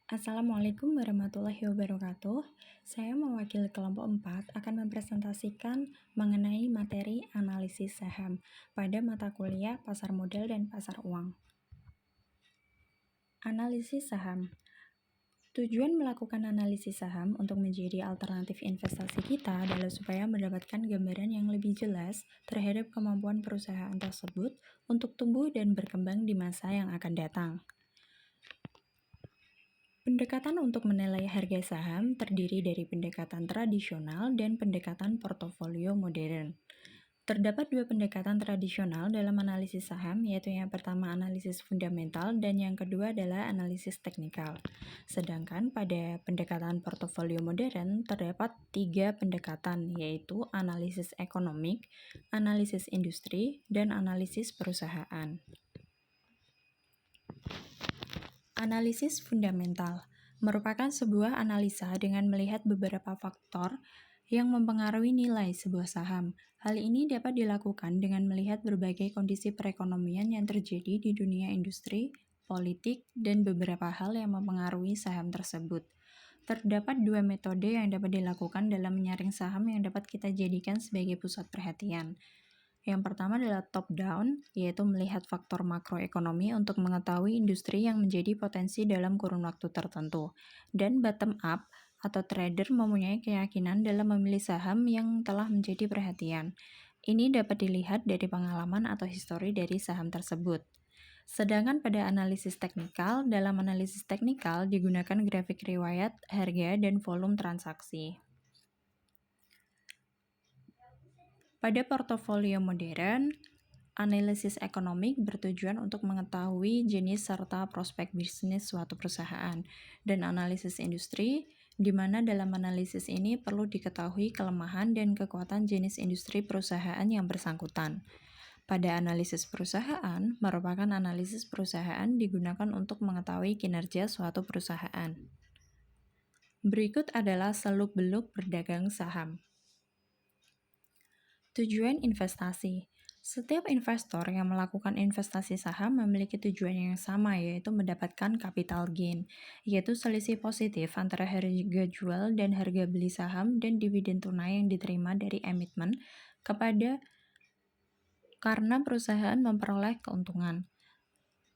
Assalamualaikum warahmatullahi wabarakatuh. Saya mewakili kelompok 4 akan mempresentasikan mengenai materi analisis saham pada mata kuliah pasar modal dan pasar uang. Analisis saham. Tujuan melakukan analisis saham untuk menjadi alternatif investasi kita adalah supaya mendapatkan gambaran yang lebih jelas terhadap kemampuan perusahaan tersebut untuk tumbuh dan berkembang di masa yang akan datang. Pendekatan untuk menilai harga saham terdiri dari pendekatan tradisional dan pendekatan portofolio modern. Terdapat dua pendekatan tradisional dalam analisis saham, yaitu yang pertama analisis fundamental dan yang kedua adalah analisis teknikal. Sedangkan pada pendekatan portofolio modern terdapat tiga pendekatan, yaitu analisis ekonomik, analisis industri, dan analisis perusahaan. Analisis fundamental merupakan sebuah analisa dengan melihat beberapa faktor yang mempengaruhi nilai sebuah saham. Hal ini dapat dilakukan dengan melihat berbagai kondisi perekonomian yang terjadi di dunia industri, politik, dan beberapa hal yang mempengaruhi saham tersebut. Terdapat dua metode yang dapat dilakukan dalam menyaring saham yang dapat kita jadikan sebagai pusat perhatian. Yang pertama adalah top-down, yaitu melihat faktor makroekonomi untuk mengetahui industri yang menjadi potensi dalam kurun waktu tertentu. Dan bottom-up, atau trader mempunyai keyakinan dalam memilih saham yang telah menjadi perhatian. Ini dapat dilihat dari pengalaman atau histori dari saham tersebut. Sedangkan pada analisis teknikal, dalam analisis teknikal digunakan grafik riwayat, harga, dan volume transaksi. Pada portofolio modern, analisis ekonomik bertujuan untuk mengetahui jenis serta prospek bisnis suatu perusahaan, dan analisis industri, di mana dalam analisis ini perlu diketahui kelemahan dan kekuatan jenis industri perusahaan yang bersangkutan. Pada analisis perusahaan, merupakan analisis perusahaan digunakan untuk mengetahui kinerja suatu perusahaan. Berikut adalah seluk-beluk berdagang saham. Tujuan investasi. Setiap investor yang melakukan investasi saham memiliki tujuan yang sama, yaitu mendapatkan capital gain, yaitu selisih positif antara harga jual dan harga beli saham dan dividen tunai yang diterima dari emitmen karena perusahaan memperoleh keuntungan.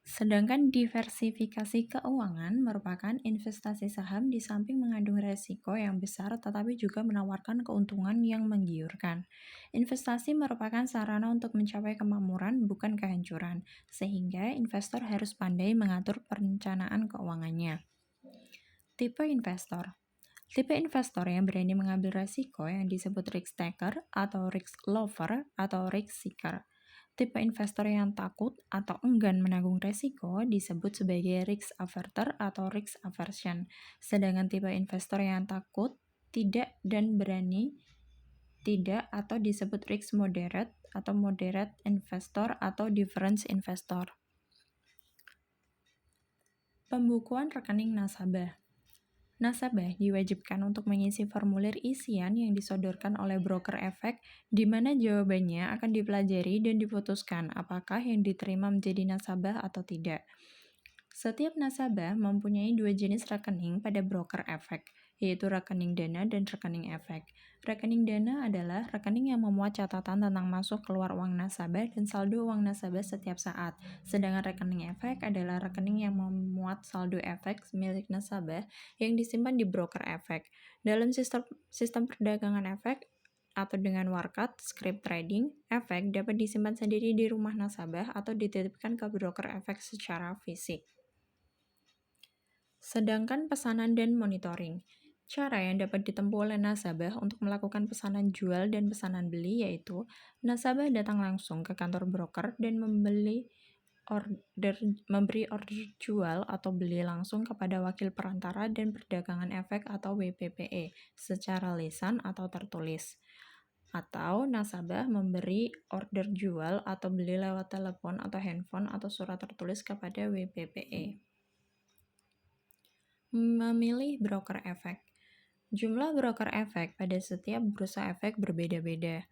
Sedangkan diversifikasi keuangan merupakan investasi saham di samping mengandung resiko yang besar tetapi juga menawarkan keuntungan yang menggiurkan. Investasi merupakan sarana untuk mencapai kemakmuran bukan kehancuran, sehingga investor harus pandai mengatur perencanaan keuangannya. Tipe investor. Tipe investor yang berani mengambil resiko yang disebut risk taker atau risk lover atau risk seeker. Tipe investor yang takut atau enggan menanggung resiko disebut sebagai risk averter atau risk aversion. Sedangkan tipe investor yang takut, tidak, dan berani tidak atau disebut risk moderate atau moderate investor atau difference investor. Pembukuan rekening nasabah. Nasabah diwajibkan untuk mengisi formulir isian yang disodorkan oleh broker efek, di mana jawabannya akan dipelajari dan diputuskan apakah yang diterima menjadi nasabah atau tidak. Setiap nasabah mempunyai dua jenis rekening pada broker efek, yaitu rekening dana dan rekening efek. Rekening dana adalah rekening yang memuat catatan tentang masuk keluar uang nasabah dan saldo uang nasabah setiap saat. Sedangkan rekening efek adalah rekening yang memuat saldo efek milik nasabah yang disimpan di broker efek. Dalam sistem perdagangan efek atau dengan warkat, script trading, efek dapat disimpan sendiri di rumah nasabah atau dititipkan ke broker efek secara fisik. Sedangkan pesanan dan monitoring. Cara yang dapat ditempuh oleh nasabah untuk melakukan pesanan jual dan pesanan beli yaitu nasabah datang langsung ke kantor broker dan memberi order jual atau beli langsung kepada wakil perantara dan perdagangan efek atau WPPE secara lisan atau tertulis. Atau nasabah memberi order jual atau beli lewat telepon atau handphone atau surat tertulis kepada WPPE. Memilih broker efek. Jumlah broker efek pada setiap bursa efek berbeda-beda.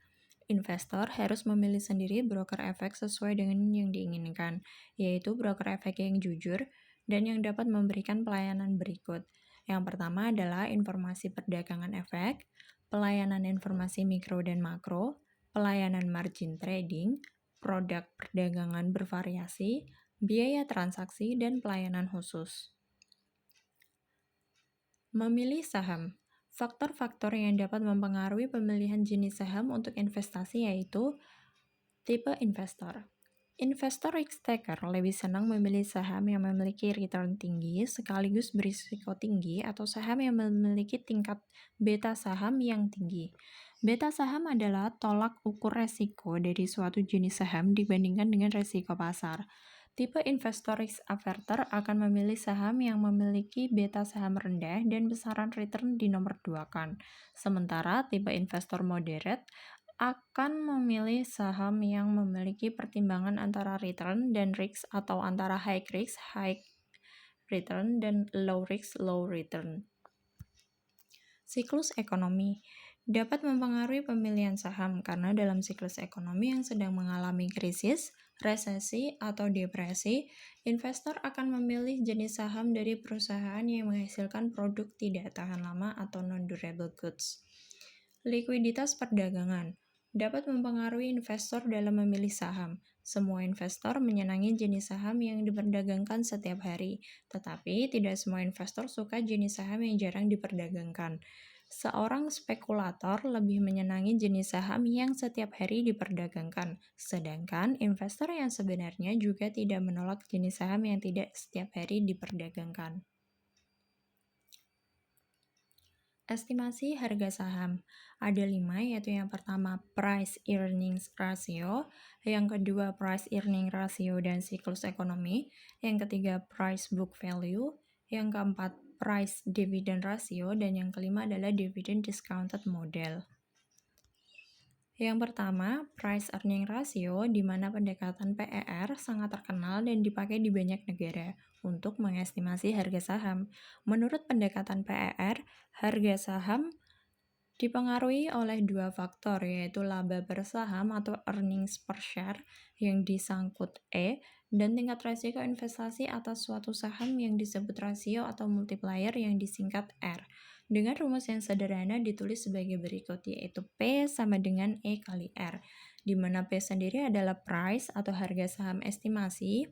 Investor harus memilih sendiri broker efek sesuai dengan yang diinginkan, yaitu broker efek yang jujur, dan yang dapat memberikan pelayanan berikut. Yang pertama adalah informasi perdagangan efek, pelayanan informasi mikro dan makro, pelayanan margin trading, produk perdagangan bervariasi, biaya transaksi, dan pelayanan khusus. Memilih saham. Faktor-faktor yang dapat mempengaruhi pemilihan jenis saham untuk investasi yaitu tipe investor. Investor risk taker lebih senang memilih saham yang memiliki return tinggi sekaligus berisiko tinggi atau saham yang memiliki tingkat beta saham yang tinggi. Beta saham adalah tolak ukur resiko dari suatu jenis saham dibandingkan dengan resiko pasar. Tipe investor risk averter akan memilih saham yang memiliki beta saham rendah dan besaran return dinomorduakan. Sementara tipe investor moderate akan memilih saham yang memiliki pertimbangan antara return dan risk atau antara high risk, high return dan low risk, low return. Siklus ekonomi dapat mempengaruhi pemilihan saham karena dalam siklus ekonomi yang sedang mengalami krisis, resesi, atau depresi, investor akan memilih jenis saham dari perusahaan yang menghasilkan produk tidak tahan lama atau non-durable goods. Likuiditas perdagangan dapat mempengaruhi investor dalam memilih saham. Semua investor menyenangi jenis saham yang diperdagangkan setiap hari, tetapi tidak semua investor suka jenis saham yang jarang diperdagangkan. Seorang spekulator lebih menyenangi jenis saham yang setiap hari diperdagangkan, sedangkan investor yang sebenarnya juga tidak menolak jenis saham yang tidak setiap hari diperdagangkan. Estimasi harga saham ada 5, yaitu yang pertama price earnings ratio, yang kedua price earning ratio dan siklus ekonomi, yang ketiga price book value, yang keempat price dividend ratio, dan yang kelima adalah dividend discounted model. Yang pertama, price earning ratio, di mana pendekatan PER sangat terkenal dan dipakai di banyak negara untuk mengestimasi harga saham. Menurut pendekatan PER, harga saham dipengaruhi oleh dua faktor, yaitu laba per saham atau earnings per share yang disangkut E, dan tingkat risiko investasi atas suatu saham yang disebut rasio atau multiplier yang disingkat R. Dengan rumus yang sederhana ditulis sebagai berikut, yaitu P sama dengan E kali R, di mana P sendiri adalah price atau harga saham estimasi,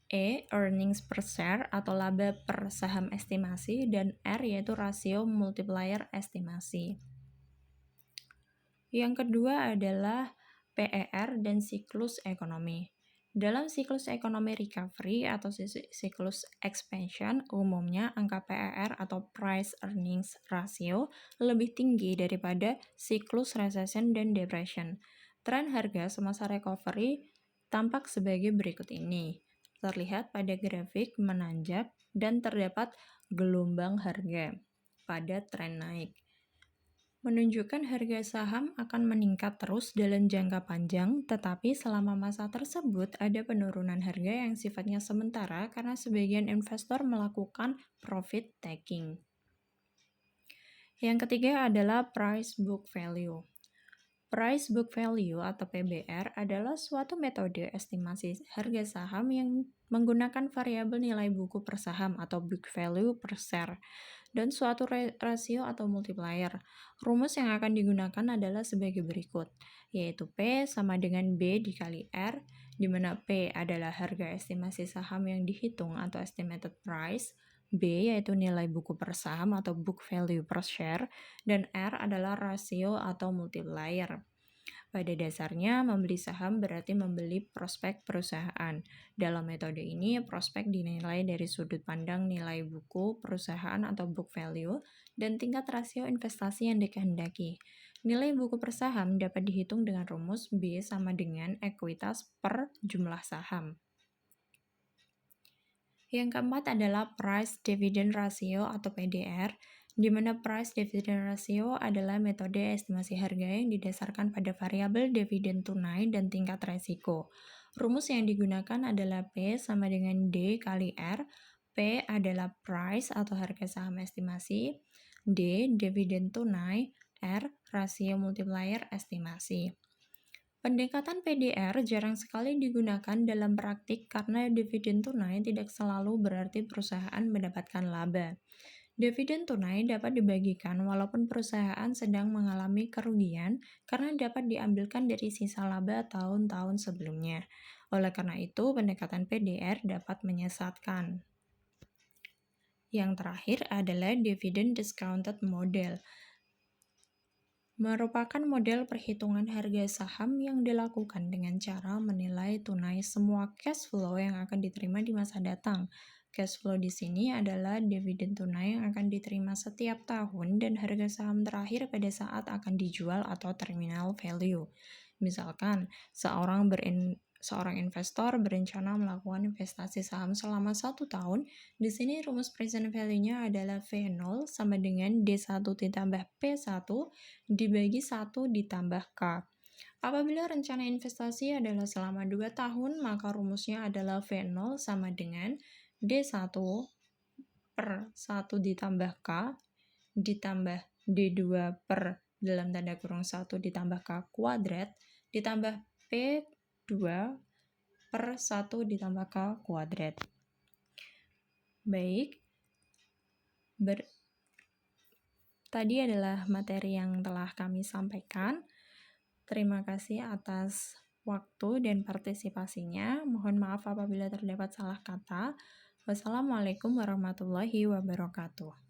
E earnings per share atau laba per saham estimasi, dan R yaitu rasio multiplier estimasi. Yang kedua adalah PER dan siklus ekonomi. Dalam siklus ekonomi recovery atau siklus expansion, umumnya angka PER atau price earnings ratio lebih tinggi daripada siklus recession dan depression. Tren harga semasa recovery tampak sebagai berikut ini. Terlihat pada grafik menanjak dan terdapat gelombang harga pada tren naik, menunjukkan harga saham akan meningkat terus dalam jangka panjang, tetapi selama masa tersebut ada penurunan harga yang sifatnya sementara karena sebagian investor melakukan profit taking. Yang ketiga adalah price book value. Price book value atau PBR adalah suatu metode estimasi harga saham yang menggunakan variabel nilai buku per saham atau book value per share dan suatu rasio atau multiplier. Rumus yang akan digunakan adalah sebagai berikut, yaitu P sama dengan B dikali R, di mana P adalah harga estimasi saham yang dihitung atau estimated price, B yaitu nilai buku per saham atau book value per share, dan R adalah rasio atau multiplier. Pada dasarnya, membeli saham berarti membeli prospek perusahaan. Dalam metode ini, prospek dinilai dari sudut pandang nilai buku perusahaan atau book value dan tingkat rasio investasi yang dikehendaki. Nilai buku per saham dapat dihitung dengan rumus B sama dengan ekuitas per jumlah saham. Yang keempat adalah price dividend ratio atau PDR, di mana price dividend ratio adalah metode estimasi harga yang didasarkan pada variabel dividen tunai dan tingkat resiko. Rumus yang digunakan adalah P sama dengan D kali R. P adalah price atau harga saham estimasi, D dividen tunai, R rasio multiplier estimasi. Pendekatan PDR jarang sekali digunakan dalam praktik karena dividen tunai tidak selalu berarti perusahaan mendapatkan laba. Dividen tunai dapat dibagikan walaupun perusahaan sedang mengalami kerugian karena dapat diambilkan dari sisa laba tahun-tahun sebelumnya. Oleh karena itu, pendekatan PDR dapat menyesatkan. Yang terakhir adalah Dividend Discounted Model. Merupakan model perhitungan harga saham yang dilakukan dengan cara menilai tunai semua cash flow yang akan diterima di masa datang. Cash flow di sini adalah dividen tunai yang akan diterima setiap tahun dan harga saham terakhir pada saat akan dijual atau terminal value. Misalkan, seorang investor berencana melakukan investasi saham selama 1 tahun. Di sini rumus present value-nya adalah V0 sama dengan D1 ditambah P1 dibagi 1 ditambah K. Apabila rencana investasi adalah selama 2 tahun, maka rumusnya adalah V0 sama dengan D1 per 1 ditambah K ditambah D2 per dalam tanda kurung 1 ditambah K kuadrat ditambah P2 per 1 ditambah K kuadrat. Baik, tadi adalah materi yang telah kami sampaikan. Terima kasih atas waktu dan partisipasinya. Mohon maaf apabila terdapat salah kata. Wassalamualaikum warahmatullahi wabarakatuh.